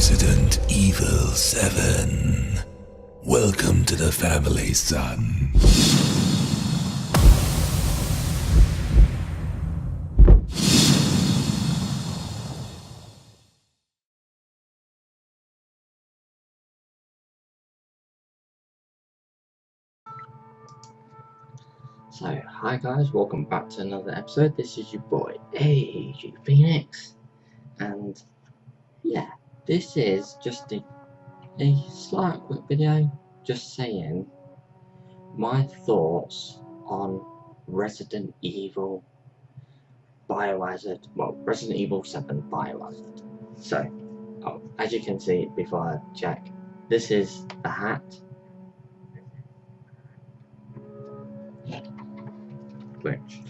Resident Evil 7. Welcome to the family, son. So, hi guys, welcome back to another episode. This is your boy, AG Phoenix, and yeah, this is just a slight quick video, just saying my thoughts on Resident Evil Biohazard, well, Resident Evil 7 Biohazard. So, as you can see before I check, this is the hat. Which,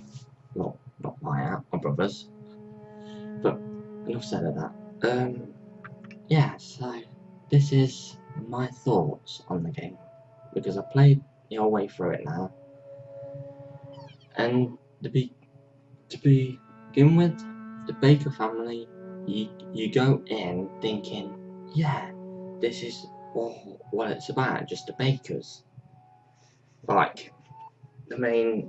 well, not my hat, my brother's. But enough said of that. Yeah, so this is my thoughts on the game, because I played the whole way through it now, and to begin with, the Baker family, you go in thinking, yeah, this is what it's about, just the Bakers. Like, the main,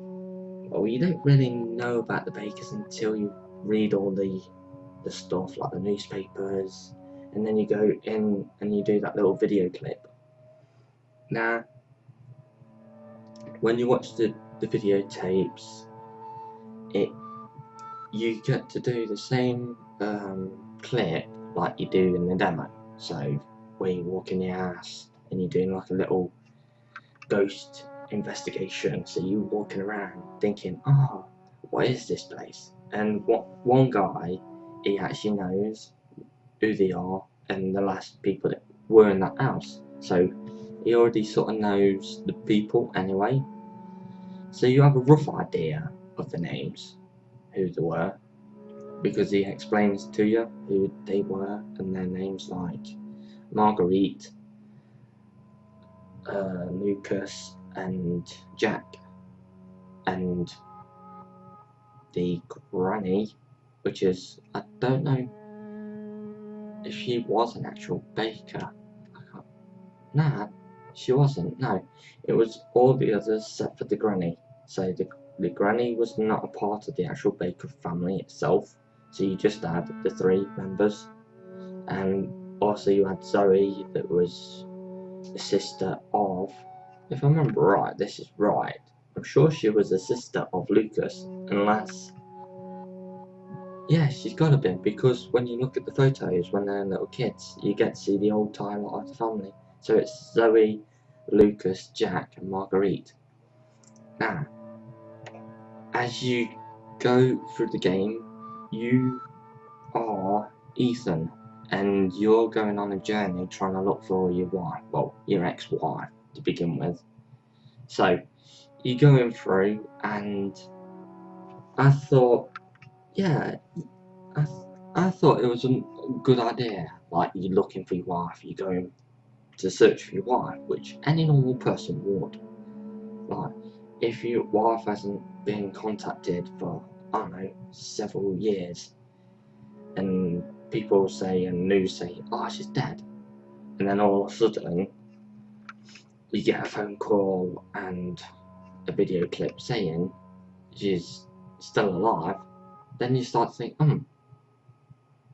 well, you don't really know about the Bakers until you read all the stuff, like the newspapers, and then you go in and you do that little video clip. Now, when you watch the videotapes, you get to do the same clip like you do in the demo. So where you walk in the house and you're doing like a little ghost investigation, so you walking around thinking, oh, what is this place? And one guy, he actually knows who they are and the last people that were in that house, so he already sort of knows the people anyway, so you have a rough idea of the names, who they were, because he explains to you who they were and their names, like Marguerite, Lucas and Jack, and the granny, which is, I don't know if she was an actual baker. Nah, she wasn't. No, it was all the others except for the granny. So the granny was not a part of the actual Baker family itself. So you just had the three members, and also you had Zoe, that was the sister of, if I remember right, this is right, I'm sure she was the sister of Lucas, unless, yeah, she's got to be, because when you look at the photos when they're little kids, you get to see the old timeline of the family. So it's Zoe, Lucas, Jack and Marguerite. Now, as you go through the game, you are Ethan, and you're going on a journey trying to look for your wife, well, your ex-wife to begin with. So you're going through, and I thought, yeah, I thought it was a good idea. Like, you're looking for your wife, you're going to search for your wife, which any normal person would. Like, if your wife hasn't been contacted for, I don't know, several years, and people say, and news say, oh, she's dead, and then all of a sudden you get a phone call and a video clip saying she's still alive, then you start to think,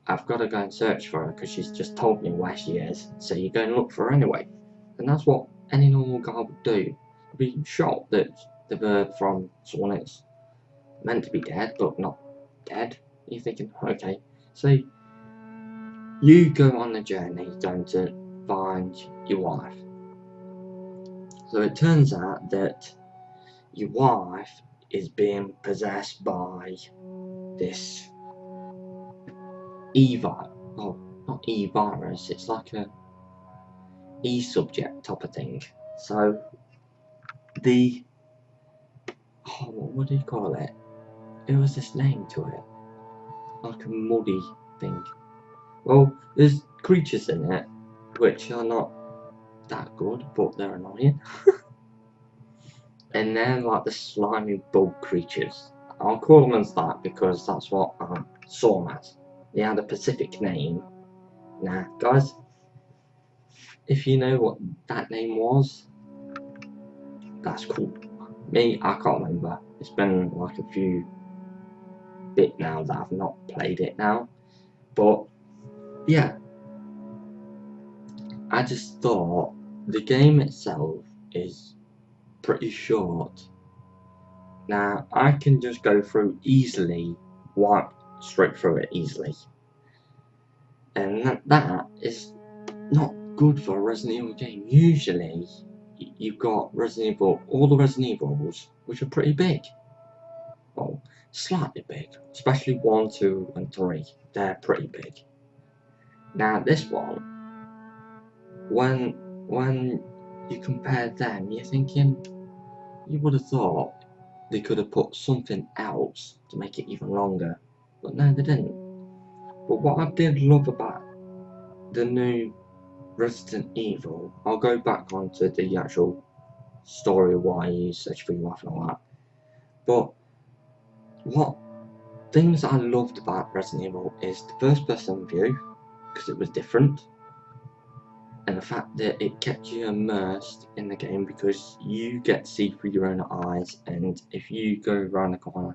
I've got to go and search for her because she's just told me where she is, so you go and look for her anyway. And that's what any normal guy would do. Be shocked that they've heard from someone that's meant to be dead but not dead. You're thinking, okay, so you go on the journey going to find your wife. So it turns out that your wife is being possessed by this not E-virus, it's like a E-subject type of thing. So what do you call it? There was this name to it, like a muddy thing. Well, there's creatures in it which are not that good, but they're annoying. And they're like the slimy bug creatures. I'll call them as that because that's what I saw them as. They had a specific name. Now, guys, if you know what that name was, that's cool. Me, I can't remember. It's been like a few bit now that I've not played it now. But yeah, I just thought the game itself is pretty short. Now I can just go through easily, wipe straight through it easily, and that is not good for a Resident Evil game. Usually you've got Resident Evil, all the Resident Evils, which are pretty big. Well, slightly big, especially 1, 2 and 3, they're pretty big. Now this one, when you compare them, you're thinking, you would have thought they could have put something else to make it even longer, but no, they didn't. But what I did love about the new Resident Evil, I'll go back onto the actual story, why you search for your life and all that, but what things I loved about Resident Evil is the first person view, because it was different, and the fact that it kept you immersed in the game because you get to see through your own eyes, and if you go around the corner,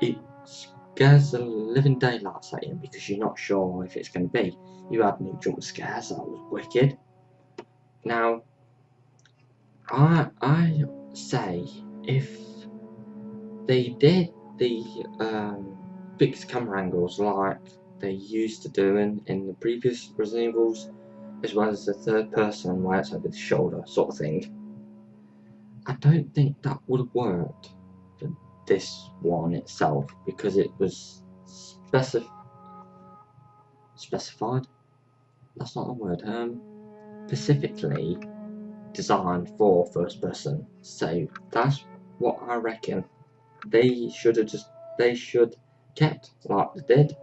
it scares the living daylights at you because you're not sure if it's going to be. You had new jump scares, that was wicked. Now, I say if they did the fixed camera angles like they used to do in the previous Resident Evils, as well as the third person where it's over the shoulder sort of thing, I don't think that would have worked for this one itself, because it was specified, that's not a word, specifically designed for first person. So that's what I reckon. They should kept like they did,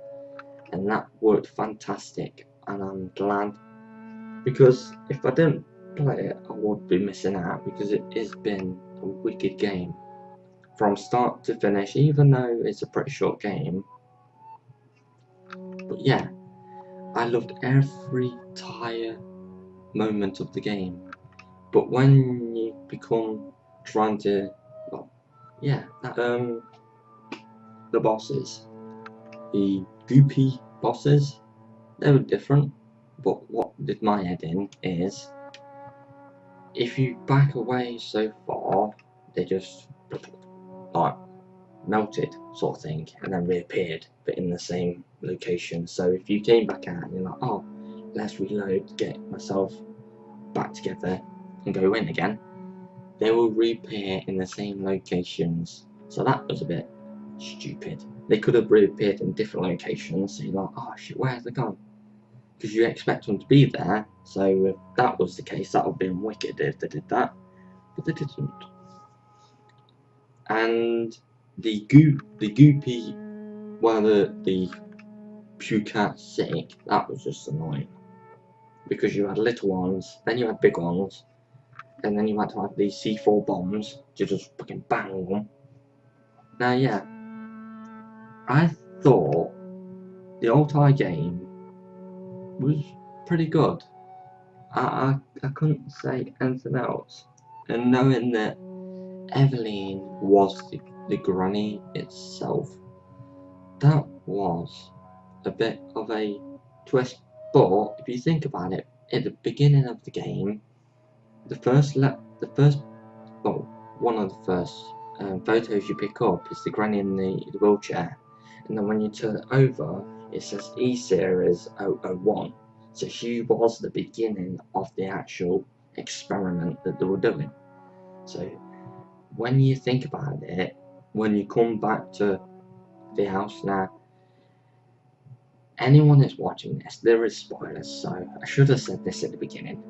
and that worked fantastic, and I'm glad, because if I didn't play it I would be missing out, because it has been a wicked game from start to finish, even though it's a pretty short game. But yeah, I loved every entire moment of the game. But when you become trying to, well, yeah, the bosses, the goopy bosses, they were different. But what did my head in is, if you back away so far, they just like melted sort of thing, and then reappeared, but in the same location. So if you came back out and you're like, oh, let's reload, get myself back together and go in again, they will reappear in the same locations. So that was a bit stupid. They could have reappeared in different locations, so you're like, oh shit, where's they gone? Because you expect them to be there, so if that was the case, that would have been wicked if they did that, but they didn't. And the goopy, well, the pucat sick, that was just annoying, because you had little ones, then you had big ones, and then you had to have these C4 bombs to just fucking bang them. Now yeah, I thought the entire game was pretty good. I couldn't say anything else, and knowing that Evelyn was the granny itself, that was a bit of a twist. But if you think about it, at the beginning of the game, one of the first photos you pick up is the granny in the wheelchair, and then when you turn it over, it says E-Series 001. So she was the beginning of the actual experiment that they were doing. So when you think about it, when you come back to the house now, anyone that's watching this, there is spoilers, so I should have said this at the beginning,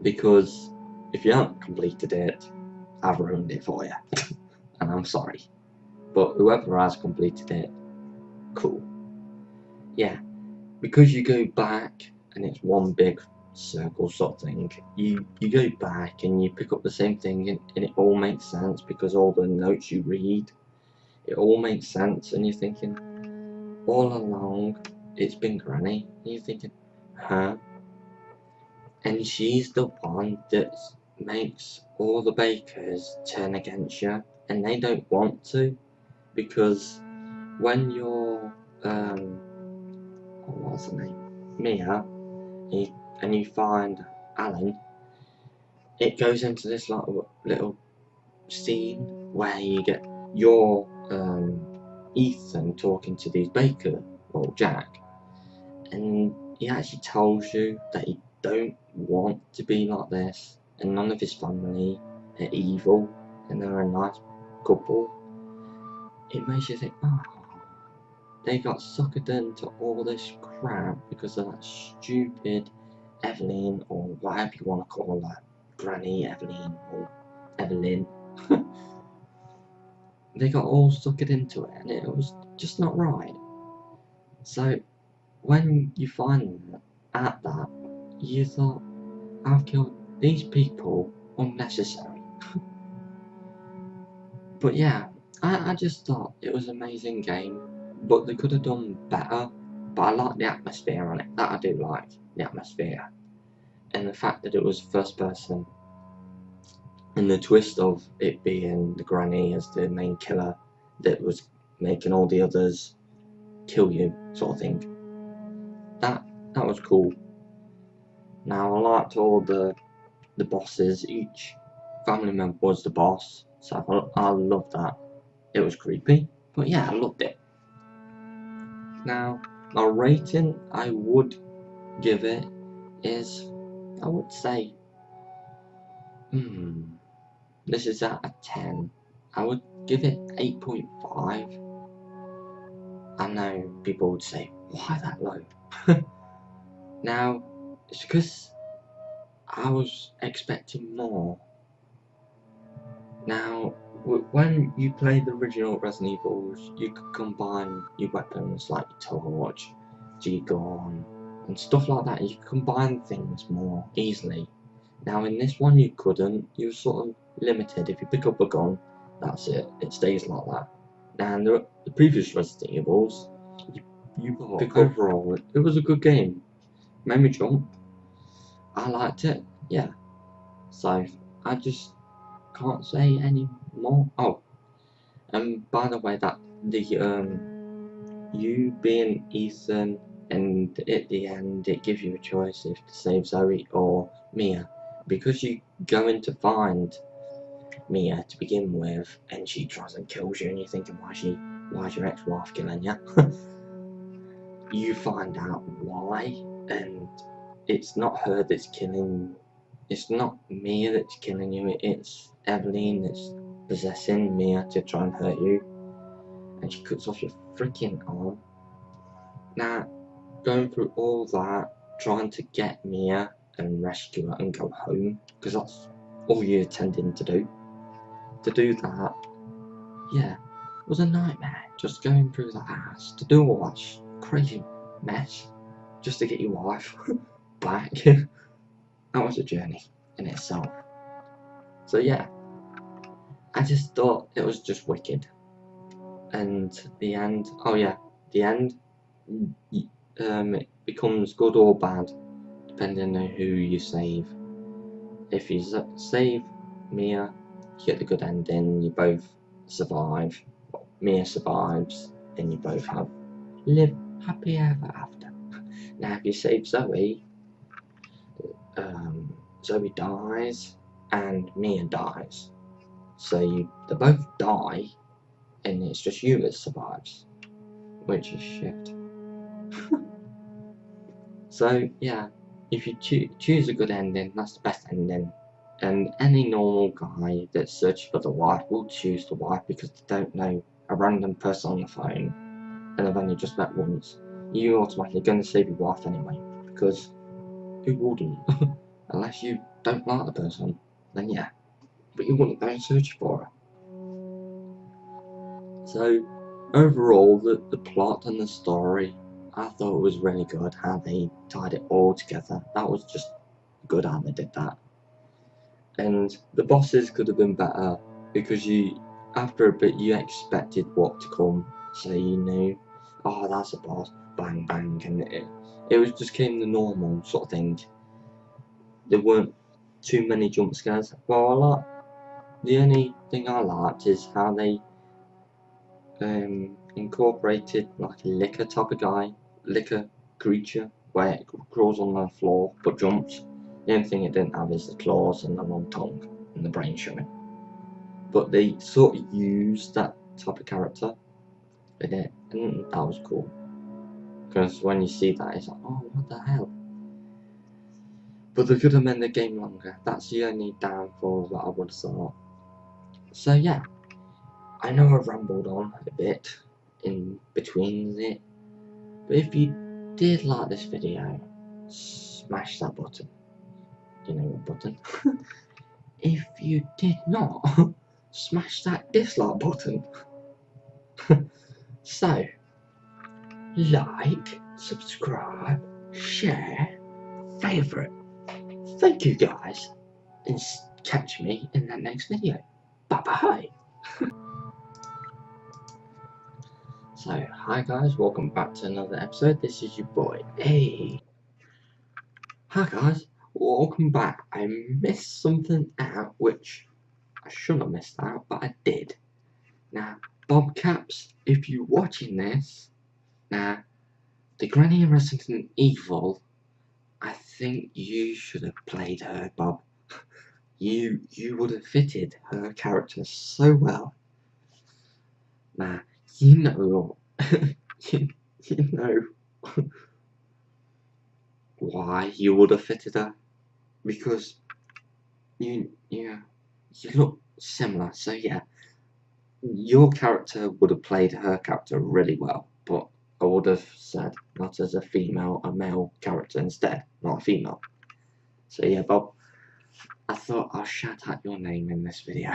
because if you haven't completed it, I've ruined it for you, and I'm sorry. But whoever has completed it, cool. Yeah, because you go back and it's one big circle sort of thing, you go back and you pick up the same thing, and it all makes sense, because all the notes you read, it all makes sense, and you're thinking, all along it's been Granny, and you're thinking, huh? and she's the one that makes all the bakers turn against you, and they don't want to, because when you're what's her name, Mia, and you find Alan, it goes into this little scene where you get your Ethan talking to these baker, well, Jack, and he actually tells you that he don't want to be like this, and none of his family are evil, and they're a nice couple. It makes you think, oh, they got suckered into all this crap because of that stupid Evelyn, or whatever you want to call her, Granny Evelyn, or Evelyn. They got all suckered into it, and it was just not right. So when you find at that, you thought, I've killed these people unnecessary. But yeah, I just thought it was an amazing game, but they could have done better. But I like the atmosphere on it. That I do like, the atmosphere, and the fact that it was first person, and the twist of it being the granny as the main killer that was making all the others kill you, sort of thing. That was cool. Now I liked all the bosses. Each family member was the boss, so I loved that. It was creepy, but yeah, I loved it. Now my rating I would give it is, I would say, this is out of 10. I would give it 8.5. I know people would say, why that low? Now, it's because I was expecting more. Now, when you play the original Resident Evils, you could combine your weapons like your torch, G-gun, and stuff like that. You could combine things more easily. Now, in this one, you couldn't. You were sort of limited. If you pick up a gun, that's it. It stays like that. And the previous Resident Evils, you pick up. Overall, it was a good game. Made me jump. I liked it. Yeah. So I just can't say any more. Oh, and by the way, that the you being Ethan, and at the end it gives you a choice if to save Zoe or Mia, because you go in to find Mia to begin with, and she tries and kills you, and you're thinking, why's your ex-wife killing you? You find out why, and it's not her that's killing. It's not Mia that's killing you. It's Evelyn that's possessing Mia to try and hurt you, and she cuts off your freaking arm. Now, going through all that, trying to get Mia and rescue her and go home, because that's all you're intending to do. To do that, yeah, it was a nightmare. Just going through the house to do all that crazy mess, just to get your wife back. That was a journey in itself. So yeah, I just thought it was just wicked. And the end, oh yeah, the end, it becomes good or bad depending on who you save. If you save Mia, you get the good ending, you both survive. Mia survives, and you both live happy ever after. Now if you save Zoe, Zoe dies and Mia dies, so they both die, and it's just you that survives, which is shit. So yeah, if you choose a good ending, that's the best ending. And any normal guy that's searching for the wife will choose the wife, because they don't know a random person on the phone and they've only just met once. You're automatically going to save your wife anyway, because who wouldn't? Unless you don't like the person, then yeah, but you wouldn't go searching for her. So overall, the plot and the story, I thought it was really good how they tied it all together. That was just good how they did that. And the bosses could have been better, because after a bit you expected what to come, so you knew, oh, that's a boss, bang bang, and it was just came the normal sort of thing. there weren't too many jump scares. Well, the only thing I liked is how they incorporated like a licker type of guy, licker creature, where it crawls on the floor but jumps. The only thing it didn't have is the claws and the long tongue and the brain showing. But they sort of used that type of character in it, and that was cool. Because when you see that, it's like, oh, what the hell? But they could have made the game longer. That's the only downfall that I would have thought. So yeah, I know I rambled on a bit in between it, but if you did like this video, smash that button. You know what button? If you did not, smash that dislike button. So, like, subscribe, share, favourite. Thank you guys, and catch me in that next video. Bye bye. So, hi guys, welcome back to another episode. This is your boy. Hey. Hi guys, welcome back. I missed something out, which I shouldn't have missed out, but I did. Now, Bobcaps, if you're watching this, now, the Granny in Resident Evil, I think you should have played her, Bob. You would have fitted her character so well. Now, you know, you know why you would have fitted her, because you look similar. So yeah, your character would have played her character really well, but I would have said not as a female, a male character instead, not a female. So yeah, Bob, I thought I'll shout out your name in this video.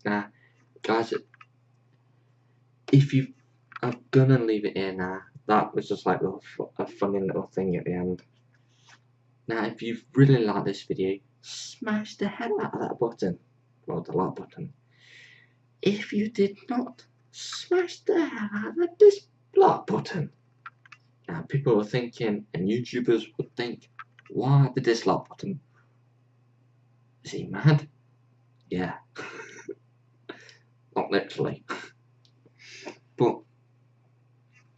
Now, guys, if you, I'm gonna leave it here now. That was just like a funny little thing at the end. Now, if you've really liked this video, smash the hell out of that button. Well, the like button. If you did not, smash the hell out of the dislike button. Now, people are thinking, and YouTubers would think, why the dislike button? Is he mad? Yeah. Not literally. But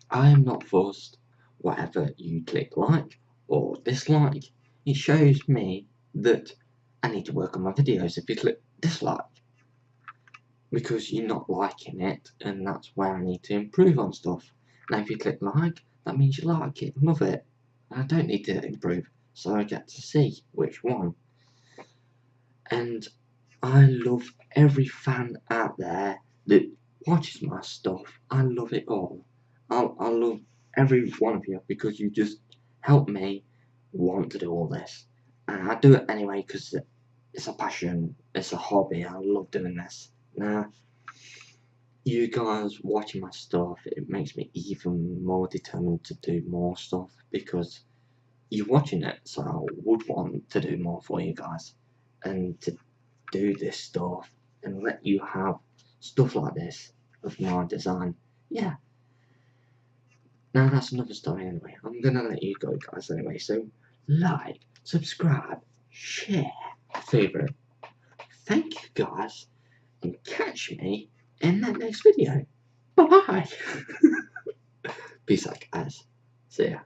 I am not fussed. Whatever you click like or dislike, it shows me that I need to work on my videos if you click dislike. Because you're not liking it, and that's where I need to improve on stuff. Now if you click like, that means you like it, love it. I don't need to improve, so I get to see which one. And I love every fan out there that watches my stuff. I love it all. I love every one of you, because you just help me want to do all this. And I do it anyway because it's a passion, it's a hobby. I love doing this. Now, you guys watching my stuff, it makes me even more determined to do more stuff, because you're watching it, so I would want to do more for you guys, and to do this stuff and let you have stuff like this of my design. Yeah. Now that's another story anyway. I'm gonna let you go guys anyway, so like, subscribe, share, favourite. Thank you guys, and catch me in that next video. Bye bye. Peace out guys. See ya.